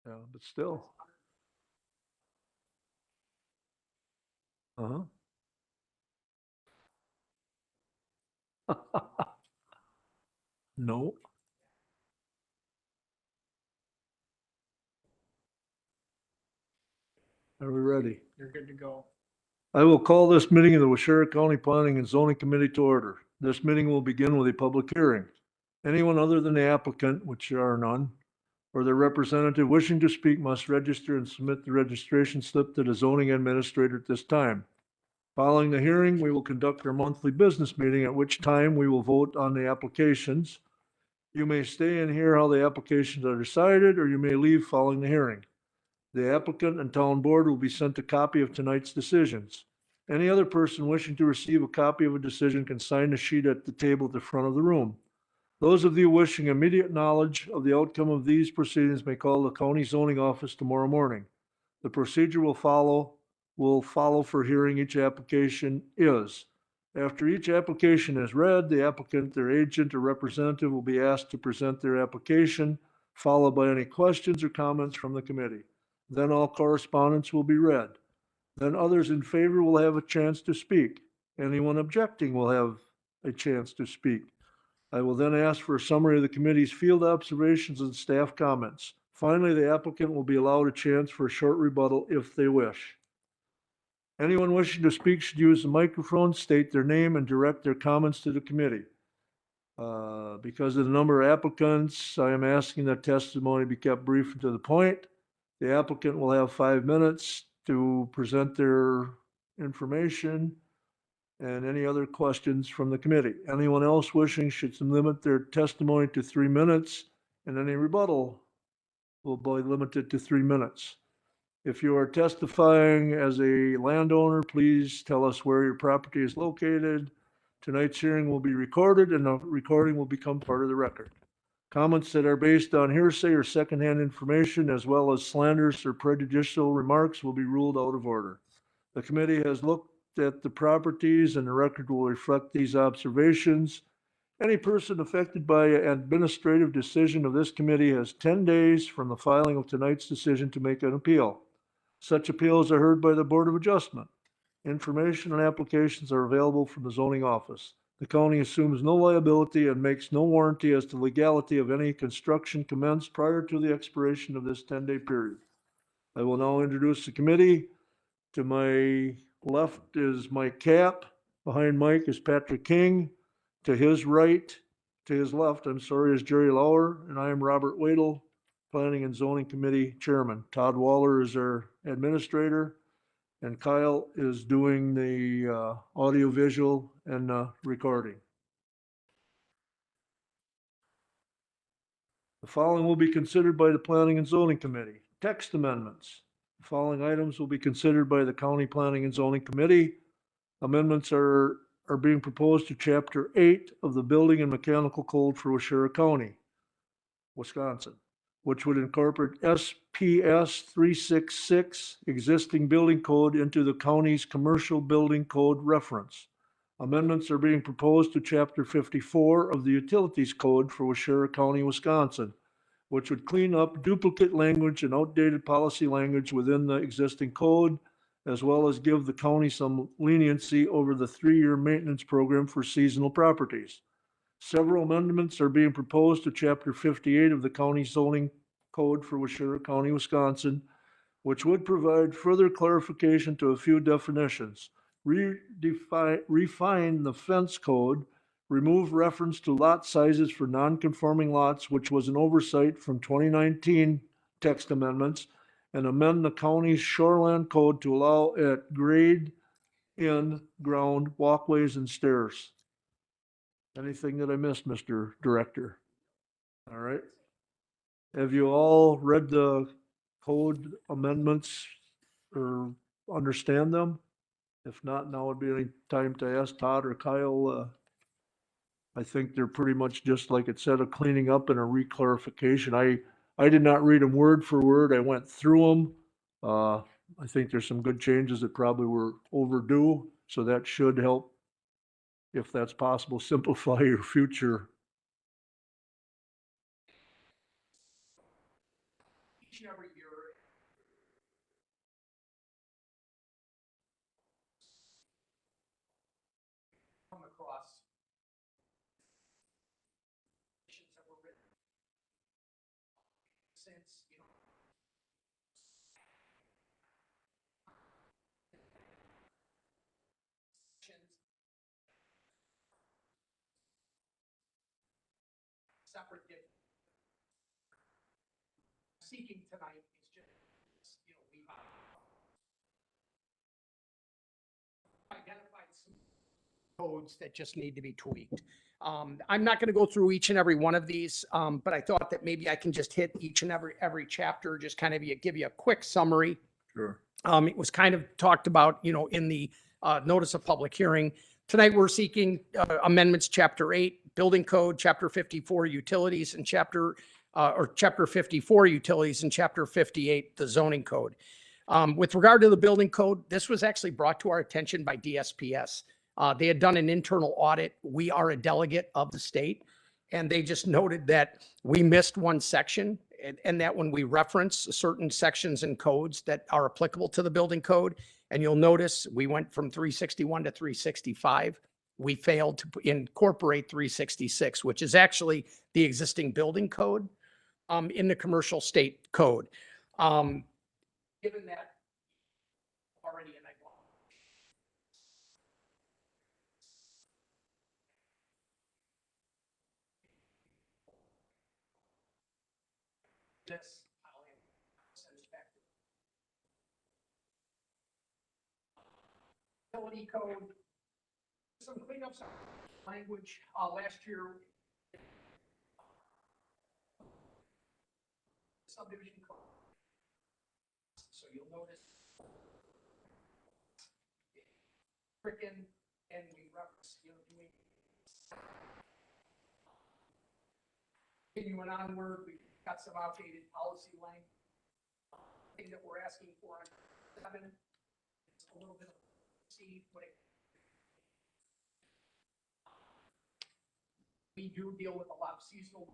Yeah, but still. Uh-huh. No. Are we ready? You're good to go. I will call this meeting of the Waushara County Planning and Zoning Committee to order. This meeting will begin with a public hearing. Anyone other than the applicant, which there are none, or their representative wishing to speak must register and submit the registration slip to the zoning administrator at this time. Following the hearing, we will conduct our monthly business meeting, at which time we will vote on the applications. You may stay and hear how the applications are decided, or you may leave following the hearing. The applicant and town board will be sent a copy of tonight's decisions. Any other person wishing to receive a copy of a decision can sign the sheet at the table at the front of the room. Those of you wishing immediate knowledge of the outcome of these proceedings may call the county zoning office tomorrow morning. The procedure will follow for hearing each application is. After each application is read, the applicant, their agent, or representative will be asked to present their application, followed by any questions or comments from the committee. Then all correspondence will be read. Then others in favor will have a chance to speak. Anyone objecting will have a chance to speak. I will then ask for a summary of the committee's field observations and staff comments. Finally, the applicant will be allowed a chance for a short rebuttal if they wish. Anyone wishing to speak should use the microphone, state their name, and direct their comments to the committee. Because of the number of applicants, I am asking that testimony be kept brief and to the point. The applicant will have 5 minutes to present their information and any other questions from the committee. Anyone else wishing should limit their testimony to 3 minutes, and any rebuttal will be limited to 3 minutes. If you are testifying as a landowner, please tell us where your property is located. Tonight's hearing will be recorded, and the recording will become part of the record. Comments that are based on hearsay or secondhand information, as well as slanderous or prejudicial remarks, will be ruled out of order. The committee has looked at the properties, and the record will reflect these observations. Any person affected by an administrative decision of this committee has 10 days from the filing of tonight's decision to make an appeal. Such appeals are heard by the Board of Adjustment. Information and applications are available from the zoning office. The county assumes no liability and makes no warranty as to legality of any construction commenced prior to the expiration of this 10-day period. I will now introduce the committee. To my left is Mike Cap. Behind Mike is Patrick King. To his right, to his left, I'm sorry, is Jerry Lauer, and I am Robert Wadle, Planning and Zoning Committee Chairman. Todd Waller is our administrator, and Kyle is doing the audio visual and recording. The following will be considered by the Planning and Zoning Committee. Text amendments. The following items will be considered by the County Planning and Zoning Committee. Amendments are being proposed to Chapter 8 of the Building and Mechanical Code for Waushara County, Wisconsin, which would incorporate SPS 366 existing building code into the county's commercial building code reference. Amendments are being proposed to Chapter 54 of the Utilities Code for Waushara County, Wisconsin, which would clean up duplicate language and outdated policy language within the existing code, as well as give the county some leniency over the 3-year maintenance program for seasonal properties. Several amendments are being proposed to Chapter 58 of the county zoning code for Waushara County, Wisconsin, which would provide further clarification to a few definitions, refine the fence code, remove reference to lot sizes for non-conforming lots, which was an oversight from 2019 text amendments, and amend the county's shoreland code to allow at grade in ground walkways and stairs. Anything that I missed, Mr. Director? All right. Have you all read the code amendments or understand them? If not, now would be any time to ask Todd or Kyle. I think they're pretty much just like it said, a cleaning up and a reclarification. I did not read them word for word. I went through them. I think there's some good changes that probably were overdue, so that should help, if that's possible, simplify your future. each and every year. Come across that were written since, you know, separate gift. Seeking tonight is just, you know, we identified some codes that just need to be tweaked. I'm not going to go through each and every one of these, but I thought that maybe I can just hit each and every chapter, just kind of give you a quick summary. Sure. It was kind of talked about, you know, in the notice of public hearing. Tonight, we're seeking amendments, Chapter 8, Building Code, Chapter 54, Utilities, and Chapter 54, Utilities, and Chapter 58, the Zoning Code. With regard to the Building Code, this was actually brought to our attention by DSPS. They had done an internal audit. We are a delegate of the state, and they just noted that we missed one section, and that when we reference certain sections and codes that are applicable to the building code, and you'll notice we went from 361 to 365, we failed to incorporate 366, which is actually the existing building code in the commercial state code. Given that already, and I this, I'll send this back to utility code. Some cleanups on language. Last year, subdivision code. So you'll notice frickin', and we reference, you know, doing continuing onward. We've got some outdated policy language. Thing that we're asking for on 7, it's a little bit of see what it. We do deal with a lot of seasonal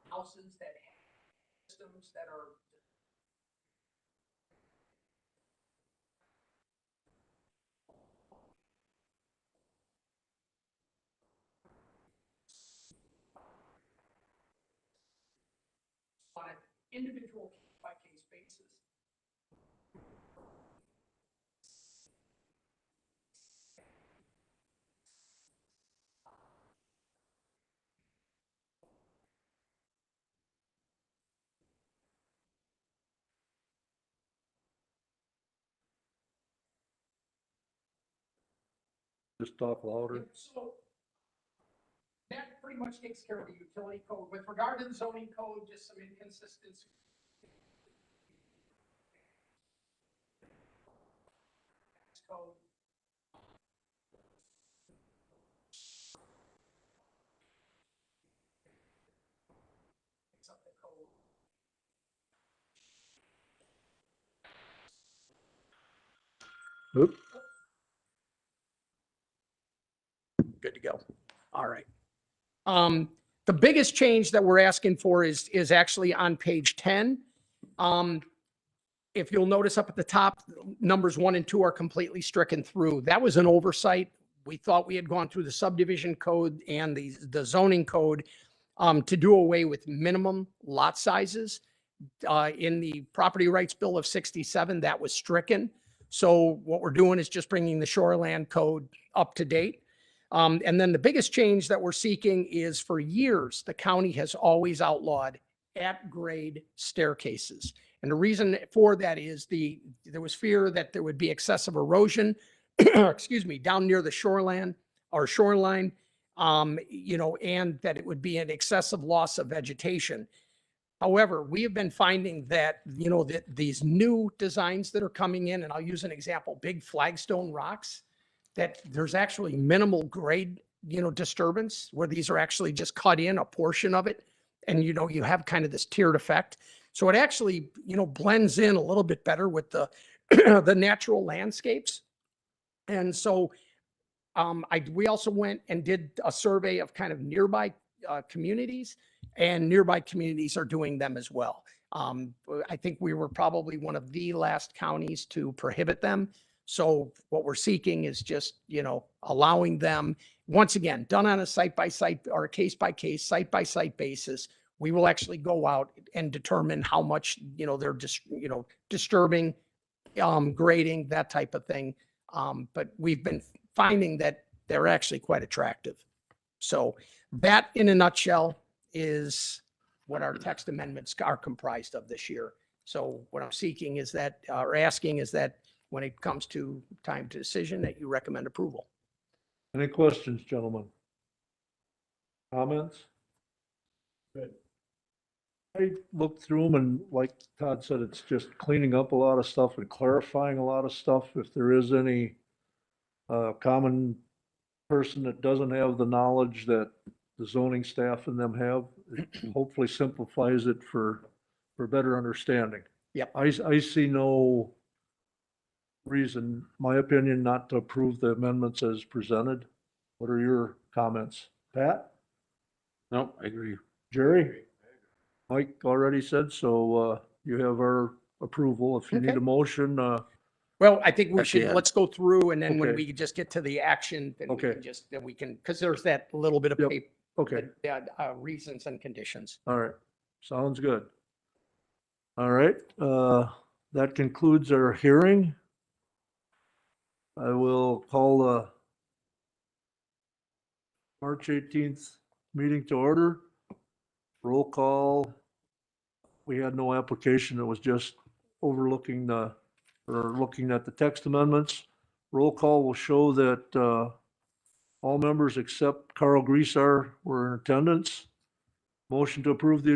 houses that have systems that are on an individual case-by-case basis. Just talk louder. So that pretty much takes care of the utility code. With regard to the zoning code, just some inconsistency. Code. It's up the code. Oop. Good to go. All right. The biggest change that we're asking for is actually on page 10. If you'll notice up at the top, numbers 1 and 2 are completely stricken through. That was an oversight. We thought we had gone through the subdivision code and the zoning code to do away with minimum lot sizes. In the property rights bill of 67, that was stricken. So what we're doing is just bringing the shoreland code up to date. And then the biggest change that we're seeking is, for years, the county has always outlawed at-grade staircases. And the reason for that is there was fear that there would be excessive erosion, excuse me, down near the shoreline, you know, and that it would be an excessive loss of vegetation. However, we have been finding that, you know, that these new designs that are coming in, and I'll use an example, big flagstone rocks, that there's actually minimal grade, you know, disturbance, where these are actually just cut in a portion of it. And, you know, you have kind of this tiered effect. So it actually, you know, blends in a little bit better with the, the natural landscapes. And so we also went and did a survey of kind of nearby communities. and nearby communities are doing them as well. I think we were probably one of the last counties to prohibit them. So what we're seeking is just, allowing them, once again, done on a site-by-site or a case-by-case, site-by-site basis. We will actually go out and determine how much, they're just, disturbing, grading, that type of thing. But we've been finding that they're actually quite attractive. So that in a nutshell is what our text amendments are comprised of this year. So what I'm seeking is that, or asking is that when it comes to time to decision, that you recommend approval. Any questions, gentlemen? Comments? Good. I looked through them and like Todd said, it's just cleaning up a lot of stuff and clarifying a lot of stuff. If there is any common person that doesn't have the knowledge that the zoning staff and them have, it hopefully simplifies it for better understanding. Yep. I see no reason, my opinion, not to approve the amendments as presented. What are your comments? Pat? No, I agree. Jerry? Mike already said, so you have our approval. If you need Okay. a motion, Well, I think we At the should, end. let's go through and then when Okay. we just get to the action, then we Okay. can just, because there's that little bit of Yep. paper, okay, reasons and conditions. all right, sounds good. All right, that concludes our hearing. I will call the March 18th meeting to order. Roll call. We had no application. It was just overlooking or looking at the text amendments. Roll call will show that all members except Carl Griesar were in attendance. Motion to approve the